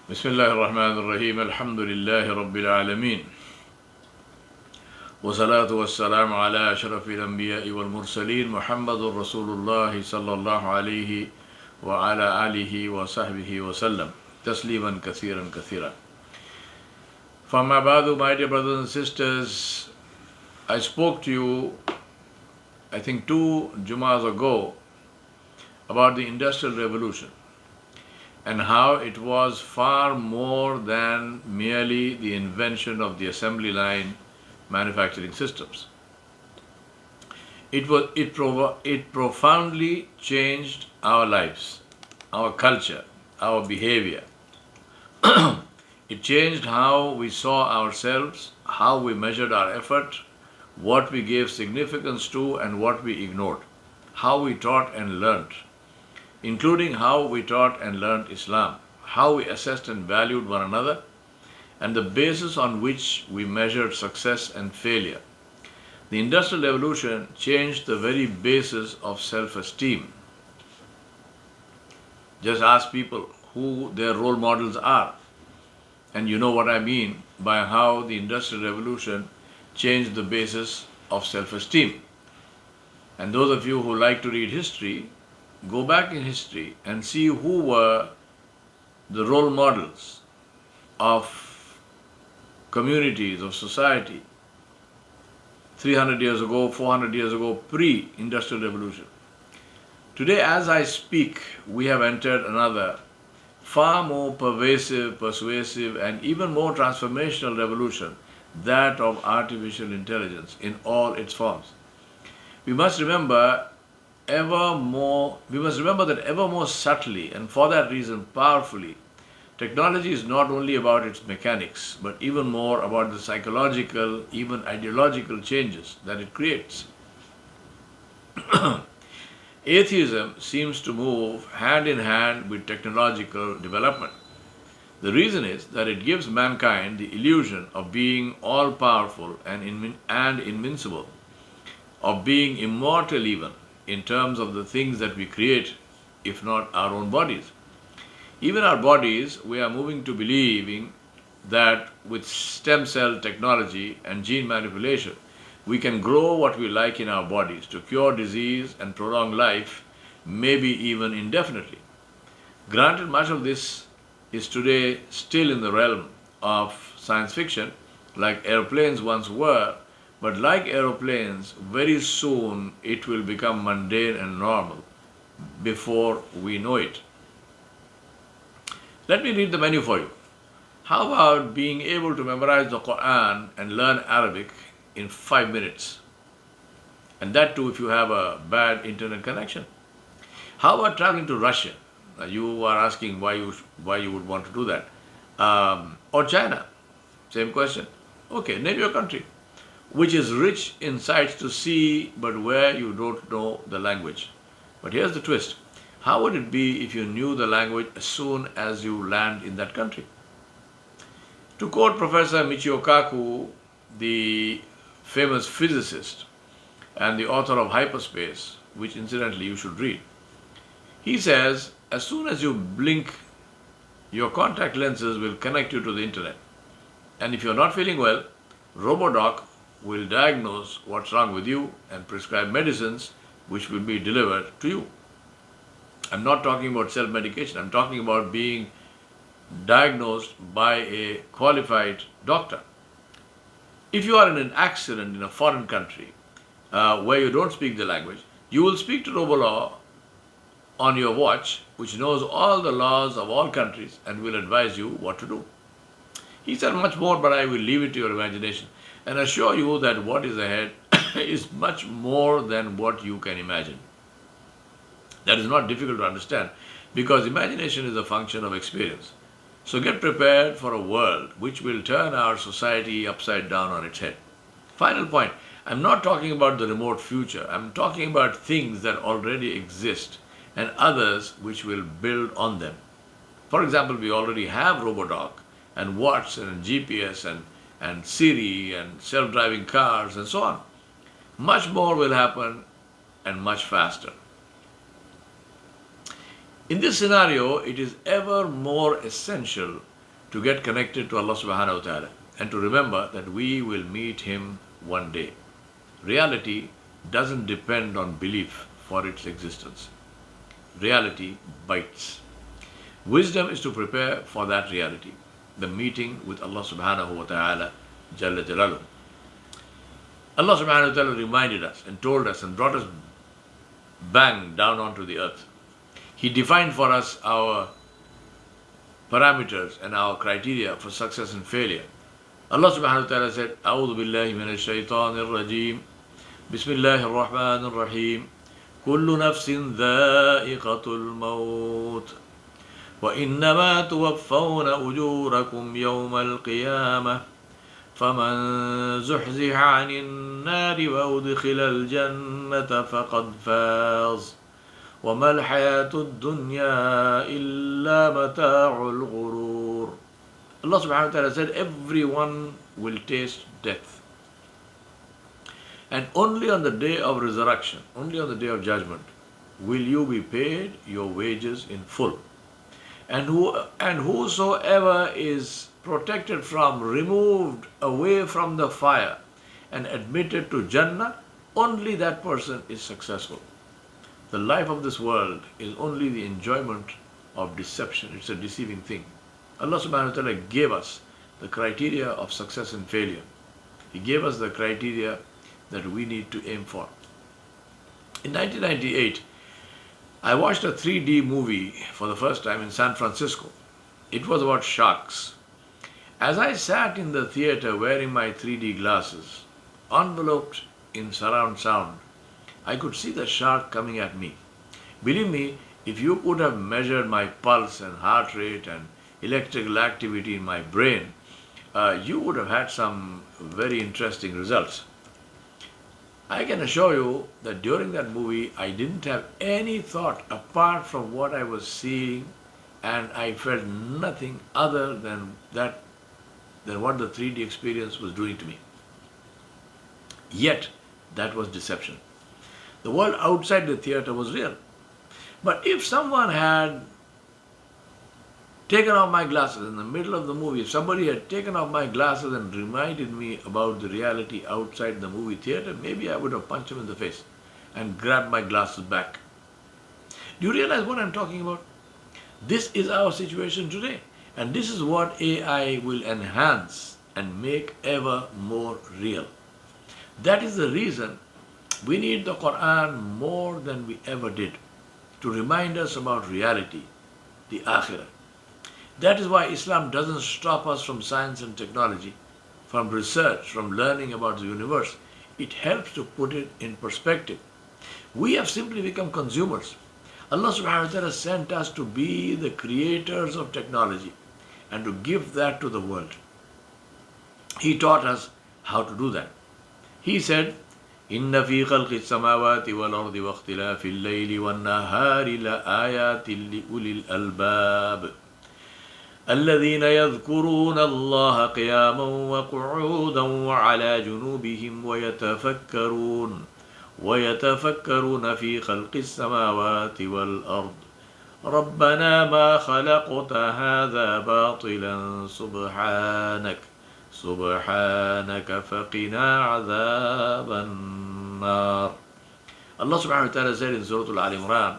Bismillah ar-Rahman ar-Rahim. Alhamdulillahi Rabbil Alameen. Wa salatu wa salam ala ashrafil anbiya'i wal mursaleen. Muhammadur Rasulullah sallallahu alayhi wa ala alihi wa sahbihi wa sallam. Tasliman kathiran kathiran. From Abadu, my dear brothers and sisters, I spoke to you, I think 2 Jumas ago, about the Industrial Revolution and how it was far more than merely the invention of the assembly line manufacturing systems. It profoundly changed our lives, our culture, our behavior. It changed how we saw ourselves, how we measured our effort, what we gave significance to and what we ignored, how we taught and learned, including how we taught and learned Islam, how we assessed and valued one another, and the basis on which we measured success and failure. The Industrial Revolution changed the very basis of self-esteem. Just ask people who their role models are, and you know what I mean by how the Industrial Revolution changed the basis of self-esteem. And those of you who like to read history, go back in history and see who were the role models of communities, of society, 300 years ago, 400 years ago, pre-Industrial Revolution. Today, as I speak, we have entered another far more pervasive, persuasive, and even more transformational revolution, that of artificial intelligence in all its forms. We must remember that ever more subtly, and for that reason powerfully, technology is not only about its mechanics, but even more about the psychological, even ideological changes that it creates. Atheism seems to move hand in hand with technological development. The reason is that it gives mankind the illusion of being all-powerful and invincible, of being immortal even, in terms of the things that we create, if not our own bodies. Even our bodies, we are moving to believing that with stem cell technology and gene manipulation, we can grow what we like in our bodies to cure disease and prolong life, maybe even indefinitely. Granted, much of this is today still in the realm of science fiction, like airplanes once were, but like aeroplanes, very soon it will become mundane and normal before we know it. Let me read the menu for you. How about being able to memorize the Quran and learn Arabic in 5 minutes? And that too if you have a bad internet connection. How about traveling to Russia? You are asking why you would want to do that. Or China? Same question. Okay, name your country, which is rich in sights to see, but where you don't know the language. But here's the twist. How would it be if you knew the language as soon as you land in that country? To quote Professor Michio Kaku, the famous physicist and the author of Hyperspace, which incidentally you should read, he says, as soon as you blink, your contact lenses will connect you to the internet. And if you're not feeling well, RoboDoc will diagnose what's wrong with you and prescribe medicines which will be delivered to you. I'm not talking about self-medication. I'm talking about being diagnosed by a qualified doctor. If you are in an accident in a foreign country where you don't speak the language, you will speak to RoboLaw on your watch, which knows all the laws of all countries and will advise you what to do. He said much more, but I will leave it to your imagination and assure you that what is ahead is much more than what you can imagine. That is not difficult to understand because imagination is a function of experience. So get prepared for a world which will turn our society upside down on its head. Final point, I'm not talking about the remote future. I'm talking about things that already exist and others which will build on them. For example, we already have RoboDoc and Watson and GPS and Siri and self-driving cars and so on. Much more will happen and much faster. In this scenario, it is ever more essential to get connected to Allah subhanahu wa ta'ala and to remember that we will meet Him one day. Reality doesn't depend on belief for its existence. Reality bites. Wisdom is to prepare for that reality, the meeting with Allah subhanahu wa ta'ala Jalla Jalaluh. Allah subhanahu wa ta'ala reminded us and told us and brought us bang down onto the earth. He defined for us our parameters and our criteria for success and failure. Allah subhanahu wa ta'ala said, أعوذ بالله من الشيطان الرجيم بسم الله الرحمن الرحيم كل نفس ذائقة الموت وإنما توفون أجوركم يوم القيامة فمن زحزح عن النار وأدخل الجنة فقد فاز وما الحياة الدنيا إلا متاع الغرور. Allah subhanahu wa ta'ala said, everyone will taste death. And only on the day of resurrection, only on the day of judgment, will you be paid your wages in full. And whosoever is protected from, removed away from the fire and admitted to Jannah, only that person is successful. The life of this world is only the enjoyment of deception. It's a deceiving thing. Allah subhanahu wa ta'ala gave us the criteria of success and failure. He gave us the criteria that we need to aim for. In 1998, I watched a 3D movie for the first time in San Francisco. It was about sharks. As I sat in the theater wearing my 3D glasses, enveloped in surround sound, I could see the shark coming at me. Believe me, if you could have measured my pulse and heart rate and electrical activity in my brain, you would have had some very interesting results. I can assure you that during that movie, I didn't have any thought apart from what I was seeing, and I felt nothing other than what the 3D experience was doing to me. Yet, that was deception. The world outside the theater was real. But if someone had taken off my glasses in the middle of the movie, if somebody had taken off my glasses and reminded me about the reality outside the movie theater, maybe I would have punched him in the face and grabbed my glasses back. Do you realize what I'm talking about? This is our situation today. And this is what AI will enhance and make ever more real. That is the reason we need the Quran more than we ever did to remind us about reality, the Akhirah. That is why Islam doesn't stop us from science and technology, from research, from learning about the universe. It helps to put it in perspective. We have simply become consumers. Allah subhanahu wa ta'ala sent us to be the creators of technology and to give that to the world. He taught us how to do that. He said, إِنَّ فِي خَلْقِ السَّمَاوَاتِ وَالْأَرْضِ وَاخْتِلَافِ اللَّيْلِ وَالنَّهَارِ لَآيَاتٍ لِأُولِي الْأَلْبَابِ الذين يذكرون الله قياما وقعودا وعلى جنوبهم ويتفكرون في خلق السماوات والأرض ربنا ما خلقت هذا باطلا سبحانك فقنا عذاب النار. Allah subhanahu wa ta'ala said in Surah Al-Imran,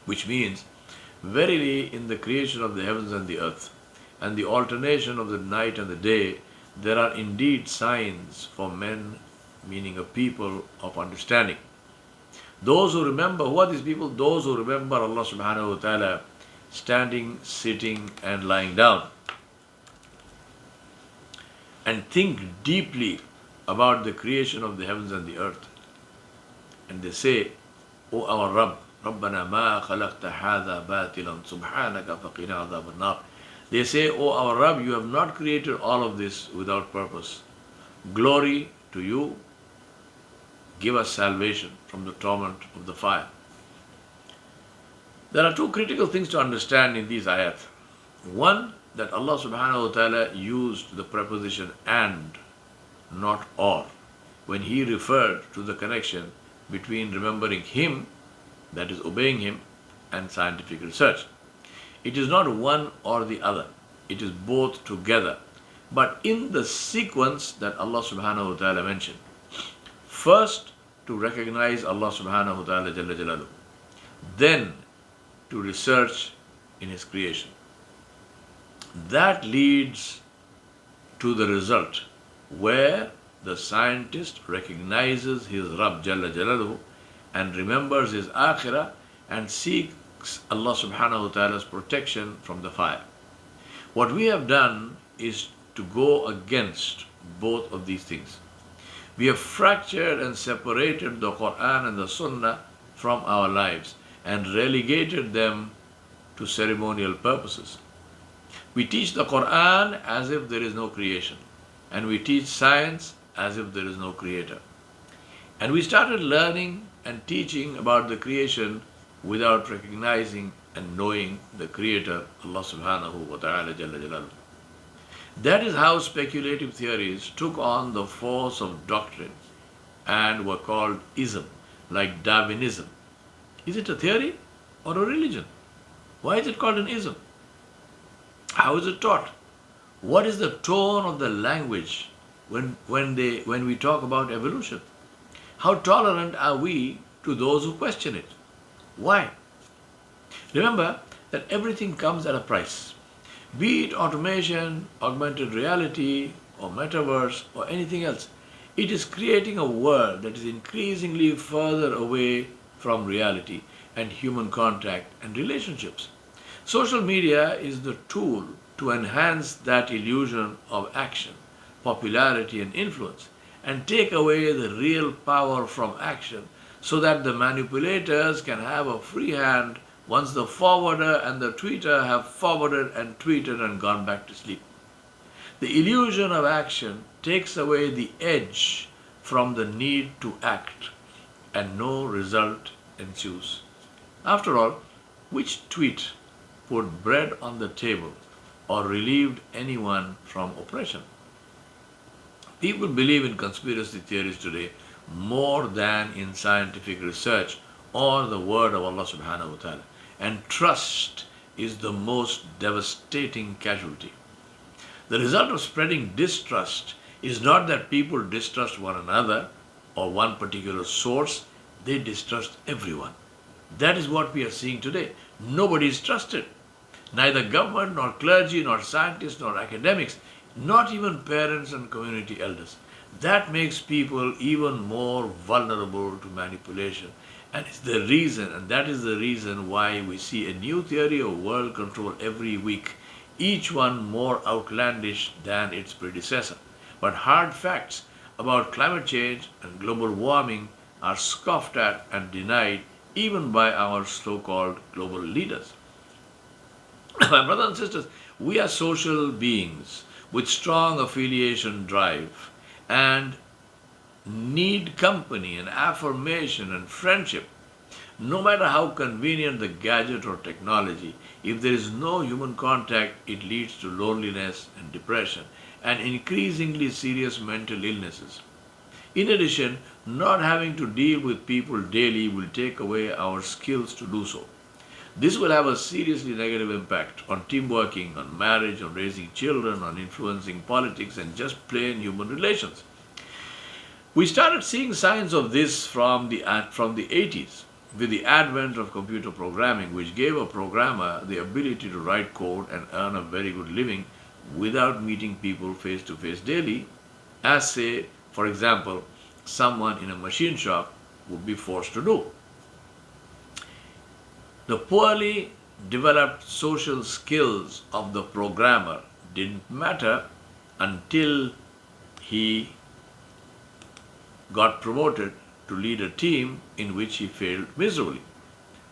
which means, verily, in the creation of the heavens and the earth, and the alternation of the night and the day, there are indeed signs for men, meaning a people of understanding. Those who remember, who are these people? Those who remember Allah subhanahu wa ta'ala standing, sitting and lying down, and think deeply about the creation of the heavens and the earth. And they say, O our Rabb, رَبَّنَا مَا خَلَقْتَ هَذَا بَاطِلًا سُبْحَانَكَ فَقِنَا عَذَابَ النَّارِ. They say, O our Rabb, you have not created all of this without purpose. Glory to you. Give us salvation from the torment of the fire. There are two critical things to understand in these ayat. One, that Allah subhanahu wa ta'ala used the preposition and, not or, when He referred to the connection between remembering Him, that is obeying Him, and scientific research. It is not one or the other. It is both together, but in the sequence that Allah subhanahu wa ta'ala mentioned. First, to recognize Allah subhanahu wa ta'ala Jalla Jalaluhu. Then, to research in His creation. That leads to the result where the scientist recognizes his Rabb Jalla Jalaluhu and remembers his akhirah and seeks Allah subhanahu wa ta'ala's protection from the fire. What we have done is to go against both of these things. We have fractured and separated the Quran and the Sunnah from our lives and relegated them to ceremonial purposes. We teach the Quran as if there is no creation, and we teach science as if there is no creator. And we started learning and teaching about the creation without recognizing and knowing the creator, Allah subhanahu wa ta'ala Jalla Jalaluhu. That is how speculative theories took on the force of doctrine and were called ism, like Darwinism. Is it a theory or a religion? Why is it called an ism? How is it taught? What is the tone of the language when we talk about evolution? How tolerant are we to those who question it? Why? Remember that everything comes at a price. Be it automation, augmented reality, or metaverse, or anything else. It is creating a world that is increasingly further away from reality and human contact and relationships. Social media is the tool to enhance that illusion of action, popularity, and influence, and take away the real power from action so that the manipulators can have a free hand once the forwarder and the tweeter have forwarded and tweeted and gone back to sleep. The illusion of action takes away the edge from the need to act, and no result ensues. After all, which tweet put bread on the table or relieved anyone from oppression? People believe in conspiracy theories today more than in scientific research or the word of Allah subhanahu wa ta'ala. And trust is the most devastating casualty. The result of spreading distrust is not that people distrust one another or one particular source, they distrust everyone. That is what we are seeing today. Nobody is trusted. Neither government, nor clergy, nor scientists, nor academics, not even parents and community elders. That makes people even more vulnerable to manipulation. And that is the reason why we see a new theory of world control every week, each one more outlandish than its predecessor. But hard facts about climate change and global warming are scoffed at and denied even by our so-called global leaders. My brothers and sisters, we are social beings with strong affiliation drive and need company and affirmation and friendship. No matter how convenient the gadget or technology, if there is no human contact, it leads to loneliness and depression and increasingly serious mental illnesses. In addition, not having to deal with people daily will take away our skills to do so. This will have a seriously negative impact on team working, on marriage, on raising children, on influencing politics, and just plain human relations. We started seeing signs of this from the 80s with the advent of computer programming, which gave a programmer the ability to write code and earn a very good living without meeting people face to face daily, as say, for example, someone in a machine shop would be forced to do. The poorly developed social skills of the programmer didn't matter until he got promoted to lead a team in which he failed miserably.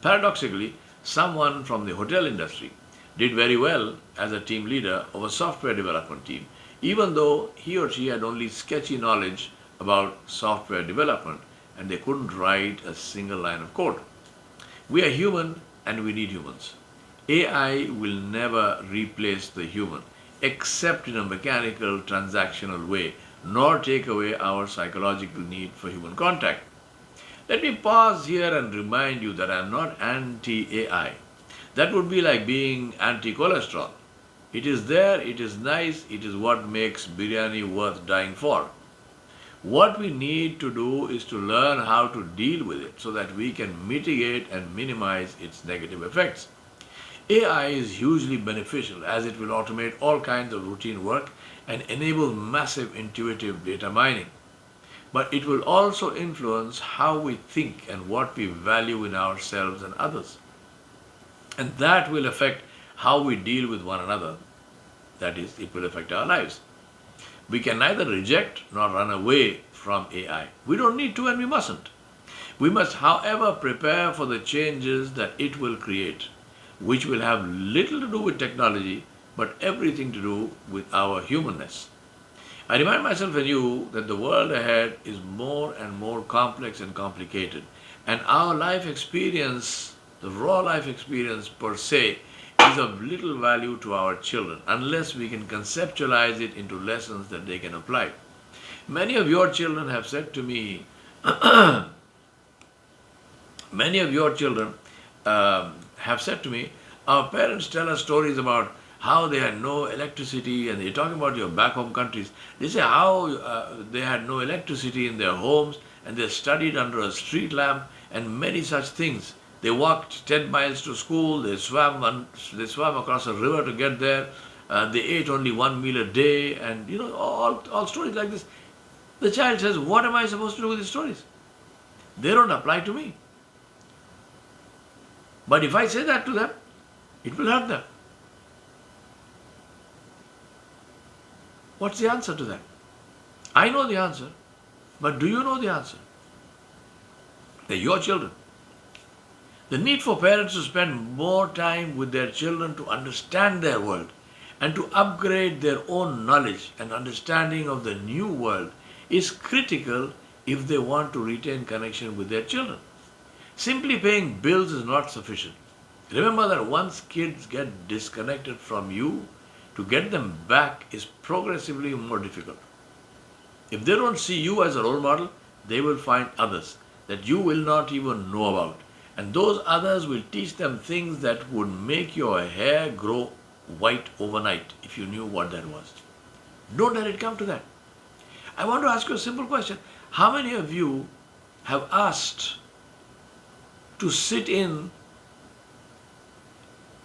Paradoxically, someone from the hotel industry did very well as a team leader of a software development team, even though he or she had only sketchy knowledge about software development and they couldn't write a single line of code. We are human and we need humans. AI will never replace the human except in a mechanical, transactional way, nor take away our psychological need for human contact. Let me pause here and remind you that I am not anti-AI. That would be like being anti-cholesterol. It is there, it is nice, it is what makes biryani worth dying for. What we need to do is to learn how to deal with it so that we can mitigate and minimize its negative effects. AI is hugely beneficial as it will automate all kinds of routine work and enable massive intuitive data mining. But it will also influence how we think and what we value in ourselves and others. And that will affect how we deal with one another. That is, it will affect our lives. We can neither reject nor run away from AI. We don't need to and we mustn't. We must, however, prepare for the changes that it will create, which will have little to do with technology, but everything to do with our humanness. I remind myself and you that the world ahead is more and more complex and complicated, and our life experience, the raw life experience per se, is of little value to our children unless we can conceptualize it into lessons that they can apply. Many of your children have said to me, many of your children have said to me, our parents tell us stories about how they had no electricity, and they're talking about your back home countries. They say how they had no electricity in their homes and they studied under a street lamp and many such things. They walked 10 miles to school, they swam across a river to get there, they ate only one meal a day, and all stories like this. The child says, what am I supposed to do with these stories? They don't apply to me. But if I say that to them, it will hurt them. What's the answer to that? I know the answer, but do you know the answer? They're your children. The need for parents to spend more time with their children to understand their world and to upgrade their own knowledge and understanding of the new world is critical if they want to retain connection with their children. Simply paying bills is not sufficient. Remember that once kids get disconnected from you, to get them back is progressively more difficult. If they don't see you as a role model, they will find others that you will not even know about. And those others will teach them things that would make your hair grow white overnight if you knew what that was. Don't let it come to that. I want to ask you a simple question. How many of you have asked to sit in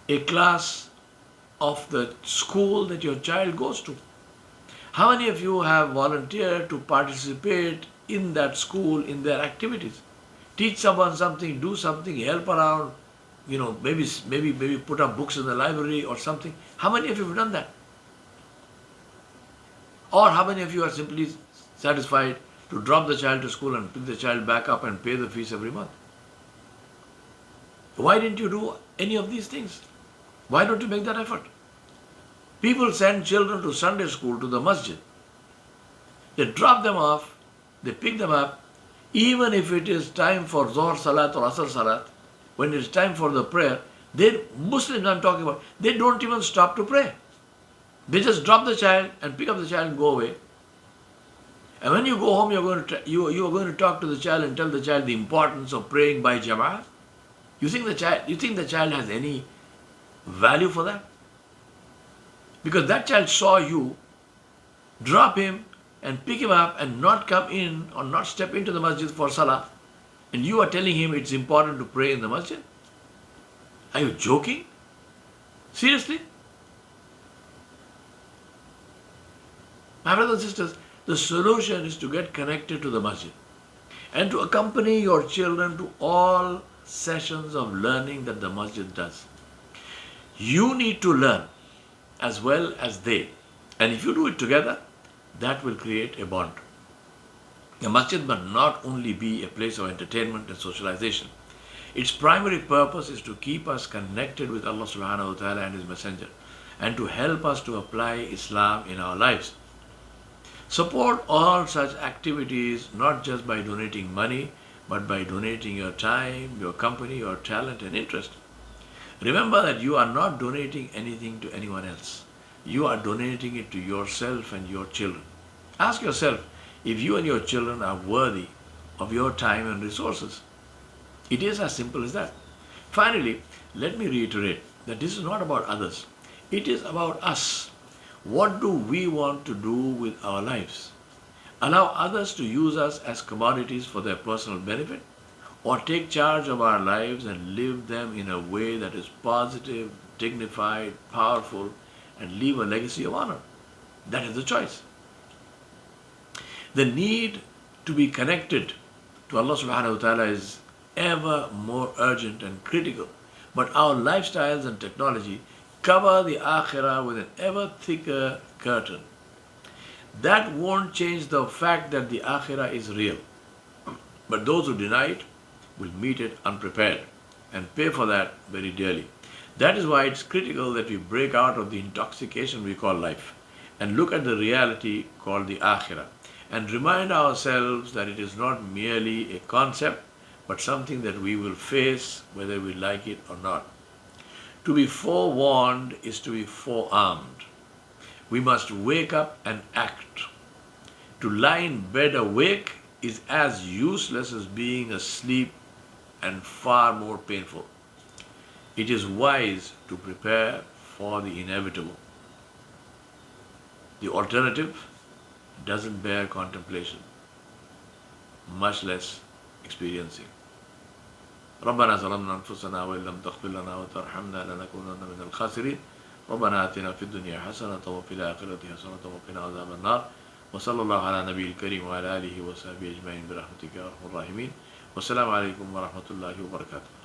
a class of the school that your child goes to? How many of you have volunteered to participate in that school, in their activities? Teach someone something, do something, help around, maybe put up books in the library or something. How many of you have done that? Or how many of you are simply satisfied to drop the child to school and pick the child back up and pay the fees every month? Why didn't you do any of these things? Why don't you make that effort? People send children to Sunday school, to the masjid. They drop them off, they pick them up, even if it is time for Zohar Salat or Asr Salat, when it is time for the prayer, Muslims I'm talking about, they don't even stop to pray. They just drop the child and pick up the child and go away. And when you go home, you are going to talk to the child and tell the child the importance of praying by Jama'ah. You think the child has any value for that? Because that child saw you drop him and pick him up and not come in or not step into the masjid for salah, and you are telling him it's important to pray in the masjid? Are you joking? Seriously? My brothers and sisters, the solution is to get connected to the masjid and to accompany your children to all sessions of learning that the masjid does. You need to learn as well as they. And if you do it together, that will create a bond. The masjid must not only be a place of entertainment and socialization. Its primary purpose is to keep us connected with Allah subhanahu wa ta'ala and His Messenger, and to help us to apply Islam in our lives. Support all such activities not just by donating money, but by donating your time, your company, your talent and interest. Remember that you are not donating anything to anyone else. You are donating it to yourself and your children. Ask yourself if you and your children are worthy of your time and resources. It is as simple as that. Finally, let me reiterate that this is not about others. It is about us. What do we want to do with our lives? Allow others to use us as commodities for their personal benefit, or take charge of our lives and live them in a way that is positive, dignified, powerful, and leave a legacy of honor? That is the choice. The need to be connected to Allah subhanahu wa ta'ala is ever more urgent and critical. But our lifestyles and technology cover the akhirah with an ever thicker curtain. That won't change the fact that the akhirah is real. But those who deny it will meet it unprepared and pay for that very dearly. That is why it's critical that we break out of the intoxication we call life and look at the reality called the akhirah and remind ourselves that it is not merely a concept but something that we will face whether we like it or not. To be forewarned is to be forearmed. We must wake up and act. To lie in bed awake is as useless as being asleep and far more painful. It is wise to prepare for the inevitable. The alternative doesn't bear contemplation, much less experiencing. ربنا ظلمنا أنفسنا وإن لم تغفر لنا وترحمنا لنكونن من الخاسرين ربنا آتنا في الدنيا حسنة وفي الآخرة حسنة وقنا عذاب النار وصلى الله على نبي الكريم وعلى آله وصحبه أجمعين برحمتك يا أرحم الراحمين والسلام عليكم ورحمة الله وبركاته.